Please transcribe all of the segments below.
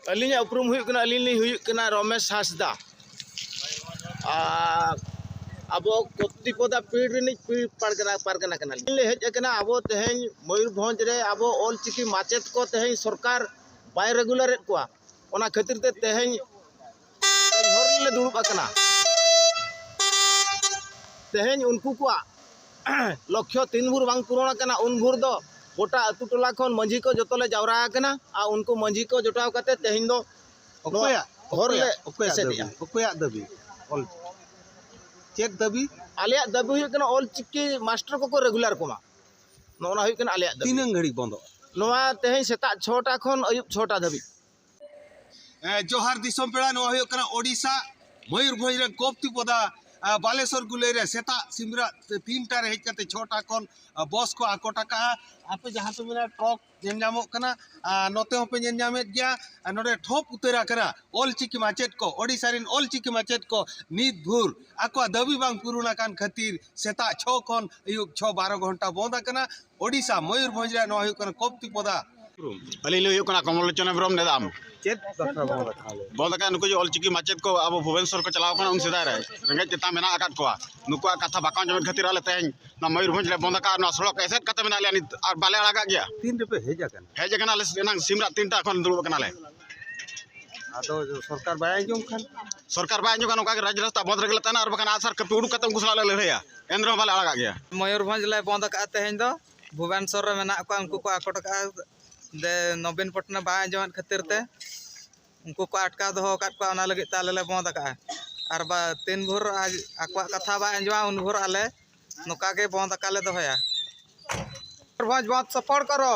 अली उपरूम अली रमेश हांसदा अब कतिपदा पीढ़ पारगना हेजना अब तेज मयूरभंज रे अब ऑलचिकी माचेद को तेज सरकार बाय रेगुलर खातिर ते तेज हर दुड़ूब तेज उनको लक्ष्य तीन भूर बांग पूरण उन भूर दो गोटा अतु टोला खन मंझी को जोतोले जावरा उनको मंझी को जोटाव करते तेज दो दाबी चेक दाबी आलिया दाबी ऑलचिकी मास्टर को रेगुलर कोमा आलिया तीन घड़ी बंद तेज सेता 6टा खन अयुब 6टा धाबी जोहार दिसम पेड़ा ओडिशा मयूरभंज रे कोप्तिपदा बालेश्वर गुले रे सेता सिमरा 3टा रे हेजकते 6टा खन बस को आकोटा का आपे जहां पे मेना ट्रक जेनजामो कना नोते होपे जेनजामेत गया नोडे ठोप उतरा करा ऑलचिकी माचेद को ओडिशा रिन ऑलचिकी माचेद को नीत भूर आको दाबी बांग पुरुना कान खातिर सेता 6 खन अयुब 6-12 घंटा बंद कना ओडिशा मयूरभंज रे न कोप्तिपदा अली कमलोचन हेम्ब्रम नेदाम चेक बंद नुकु ऑलचिकी माचेद को अब भुवनेश्वर को चलाव उन सेदा रेंगे चेता मेना नुकुआ कथा बाका जमे खातिर आले तेज मयूरभंज रे बंद सड़क एसेट कते मेना ले और बाले अड़ागा गया तीन रुपए हेजकना सिमरा 3टा खन दुड़ूब कनाले सरकार बाय आंजम खान सरकार बाय आंजम खान राज्य रास्ता बंद रेगले तना और बखान आसार कपी उडुक कते उनको साला ले लड़ाया एंद्र बाले अड़ागा गया मयूरभंज ले बंद का तेज दो भुवनेश्वर रे मेना को उनको को आकोट का दे नवीन पटना बाय आंजम खातिर ते उनको को अटका दो लगे ताले बंद और 3 भोर आज आक कथा बा आंजमा उन भोर आले नौका के बंद काले दोया मयूरभंज बंद सफल करो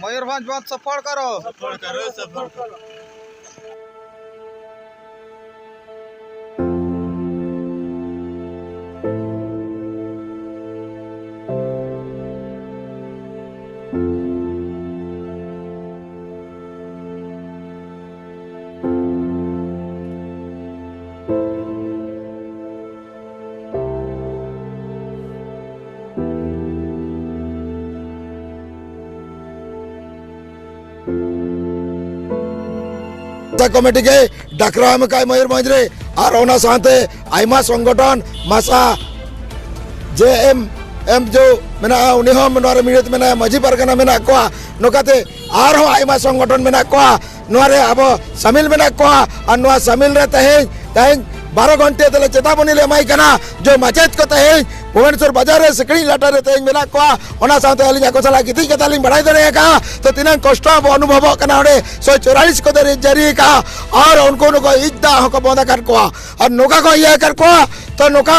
मयूरभंज बंद सफल करो कमिटी के डाकरा मयूरभंज रे और ओना साथे आइमा संगठन मासा जे एम जो मेना उनी हम नोरे मिरत मेना मजी परगना मेना को नोकाते आर हो आइमा संगठन मेना को नोरे अब शामिल मेना को और नोआ शामिल रे तेज 12 घंटे तले चेतावनी ले माई कना जो माचेद को तेज भुवनेश्वर बाजार रे सिकड़ी लाटा रे तेज मेना को ओना साथे अली को सला किति के तालिम बढ़ाई दे का तो तीन कष्ट अनुभव कना ओडे 144 को दे जरी का और उनको नको इद्दा को बंद कर को और नोका को ये कर को तो नोका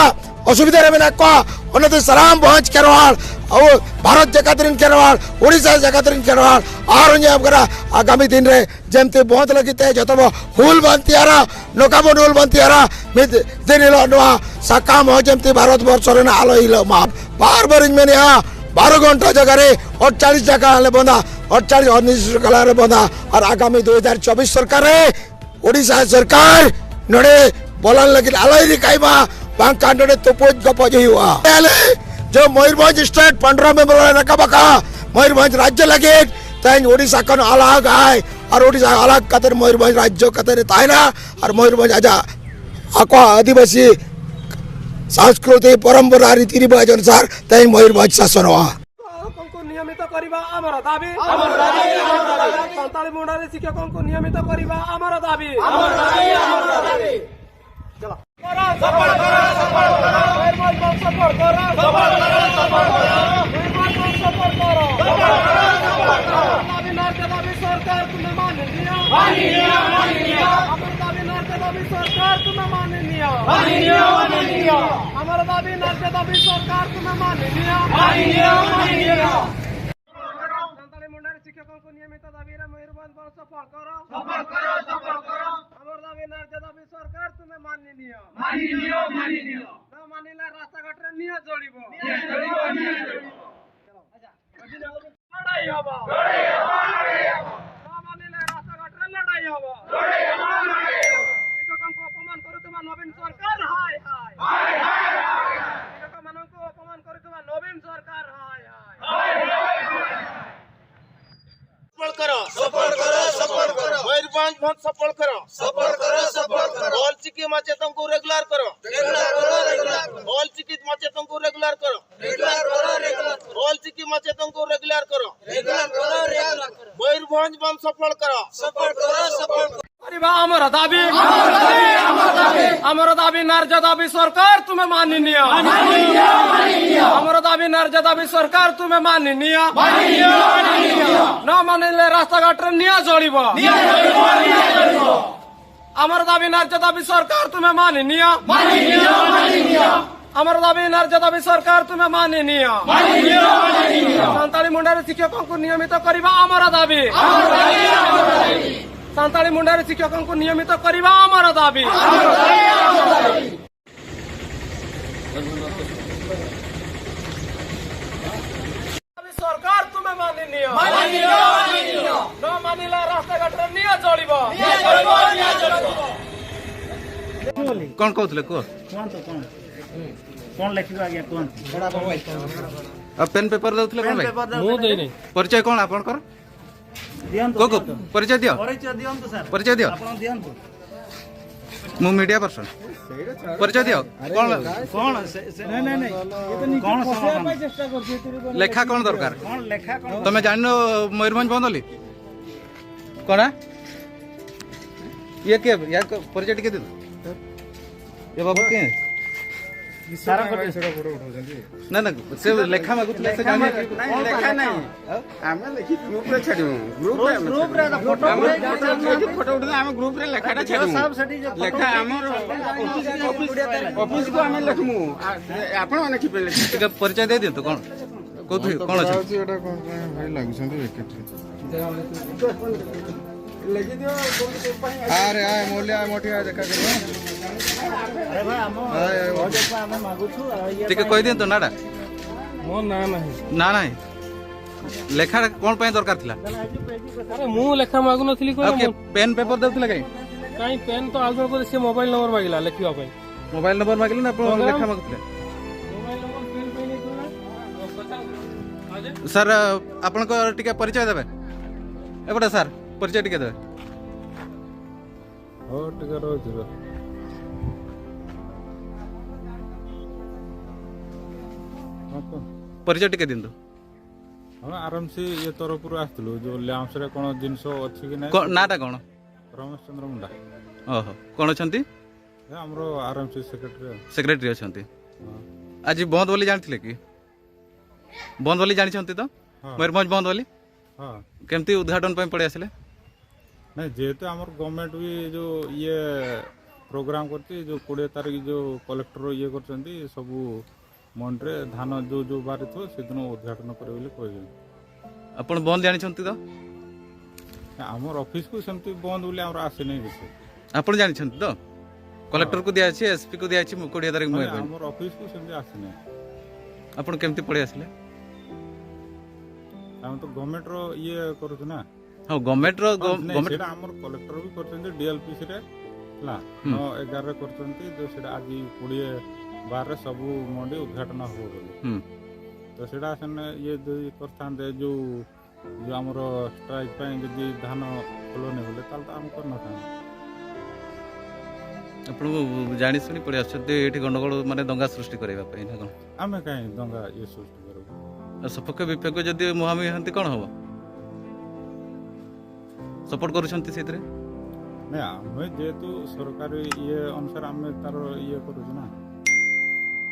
असुविधा रे मेना को ओने सलाम पहुंच करवाल और भारत जगतरिन करवाल ओडिशा जगतरिन करवाल और अगरा आगामी दिन रे जेमते बहुत लगिते जतब हुल बंतियारा नोका हुल बंतियारा मिद दिन नो साकाम हो जेमते भारत वर्ष रे आलो हिलो मा बार बार मेने 12 घंटा जगह रे 48 जगह ले बंदा 48 अनिश्चित काल रे बंदा और आगामी 2024 सरकार रे ओडिशा सरकार नडे बोलन लगी आलोई काइबा बांग कांडे तोपोज गपोज हुआ जो मयूरभंज स्टेट 15 मेंबर रखा बका मयूरभंज राज्य लगे तेज ओडिशा कन अलग आए और ओडिशा अलग कतर मयूरभंज राज्य कतर ताइना और मयूरभंज आजा आको आदिवासी संस्कृति परंपरा रीति रिवाज अनुसार तेज मयूरभंज शासन हुआ नियमित करिबा हमर दाबी संताली मुंडारी शिक्षकों को नियमित करिबा हमर दाबी चलो सफल करो सफल करो दाबी सरकार तुम्हें माननीय सरकार तुम्हें माननीय हमारा दाबी सरकार तुम्हें माननीय संताली मुंडारी शिक्षकों को नियमित दाबी रे मयूरभंज पर सफल करो हमारा दाबी सरकार तुम्हें माननीय न मानिले रास्ता घाट रे निया जोड़िबो लड़ाई हबो न मानिले रास्ता घाट रे लड़ाई हबो शिक्षकों को अपमान करुतबा नवीन सरकार हाय शिक्षक मानन को अपमान करुतबा नवीन सरकार हाय सफल करो भंज सफल करो ऑल चिकी माचेतों को रेगुलर करो ऑल चिकी माचेतों को रेगुलर करो ऑल चिकी माचेतों को रेगुलर करो मयूरभंज बंद सफल करो আমার দাবি ন্যায্য দাবি সরকার তুমি মাননীয় আমার দাবি ন্যায্য দাবি সরকার তুমি মাননীয় ন মানিলে রাস্তাঘাটে নিয়ে চলিব আমার দাবি ন্যায্য দাবি সরকার তুমি মাননীয় আমার দাবি ন্যায্য দাবি সরকার তুমি মাননীয় সান্তালী মুন্ডার শিক্ষকଙ୍କୁ নিয়মিত করিবা আমার দাবি सान्ताली मुंडारी शिक्षकों को नियमित करिबा आमर दाबी सरकार तुम्हें माननीय न मानिले रास्ता घाट निया चलिब कौन कहते को कौन लिखिबा आज्ञा कोन पेन पेपर दउथले कोन भाई मु देई नै परिचय कोन आपनकर दियंतु को परिचय दियो दियंतु सर परिचय दियो आपण दियंतु मु मीडिया पर्सन परिचय दियो कोन कौन नहीं कौन समाधान लेखा कोन दरकार कौन लेखा कौन तमे जानो मयूरभंज बंदली कोना ये के या परिचय टिके दे ये बाबू के सारा को ना ना से लेखा मागुतले से जाने नहीं लेखा नहीं आमे लेखि ग्रुप रे छाडू ग्रुप रे फोटो फोटो उठा आमे ग्रुप रे लेखाटा छाडू सब सेठी जो लेखा हमर ऑफिस को आमे लिखमु आपण माने कि पेले टिके परिचय दे दियो तो कोन कोन अछि एटा कोन भाई लागुछन वेकेटरी लेखि दियो अरे आय मोलिया मोठी आ देखा करो अरे भाई हम हम मागु छु ये टिके कहि दियो तो नाडा मो ना नहीं ना नहीं लेखा कोन पय दरकार थिला अरे मु लेखा मागु नथली को ओके पेन पेपर देउथिला काई काई पेन तो आगो को से मोबाइल नंबर मागिला लेखिबा पई मोबाइल नंबर मागिले ना आपण लेखा मागुथिले मोबाइल नंबर पेन पे नहीं कोना सर आपण को टिके परिचय देबे एबडा सर परिचय टिके देबे हो टिके रो जिरो परिचय टिके दिंदु हम आराम से ये तरफ पुरो आस्तलु जो ल्याम्स रे कोन जिंसो अछि कि नै नाटा कोन रमेश चंद्र मुंडा ओहो कोन छंती हमरो आराम से सेक्रेटरी छंती आज बंद बोली जानथिले कि बंद बोली जानि छंती तो मयूरभंज बंद बोली हां केमती उद्घाटन पे पड़े आसले नहीं जेहेतु आमर गवर्नमेंट भी जो ये प्रोग्राम करती जो 20 तारीख जो कलेक्टर ये करछंती सब मंडरे धान जो जो बारी थो से दिन उद्घाटन करे बोली कहै अपन बंद जानि छंती तो आमर ऑफिस को सेमती बंद बोली हमर आसे नहीं दिसे अपन जानि छंती तो कलेक्टर को दिया छी एसपी को दिया छी 20 तारीख मयूरभंज आमर ऑफिस को सेमती आसे नहीं अपन केमती पड़े आसले हम तो गवर्नमेंट रो ये करू ना हां गवर्नमेंट रो गवर्नमेंट सेटा हमर कलेक्टर भी करछंती डीएलपीसी रे ला 9/11 रे करछंती जो सेटा आज 20/12 रे सब मंडी उद्घाटन हो बोली तो सेटा सने ये करथांते जो जो हमर स्ट्राइक पे जदी धान फलोने बोले ताल तो हम करना था अपन जानि सुनी पड़े आछते एठी गंडगोल माने दंगा सृष्टि करैबा पई ना कोन आमे काई दंगा ये सृष्टि करू सपक्ष विपक्ष जदि मुहामी हंती कोन हबो सपोर्ट करूछंती सेतरे नहीं हमें जेहेतु सरकारी ये अनुसार आम तार ये करूँ ना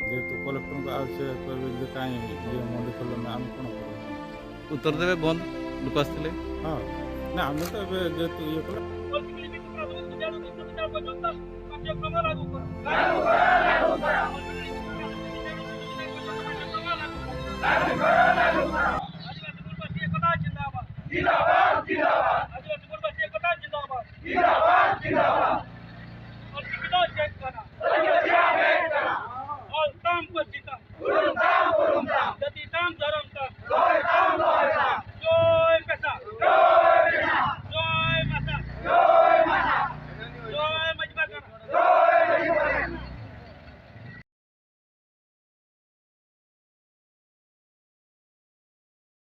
जेहेतु कलेक्टर को आसे कहबे काई ये मंडी खोल में आम कोन करू उत्तर देवे बंद लोक आसले हां ना हम तो जेहेतु ये कर जिंदाबाद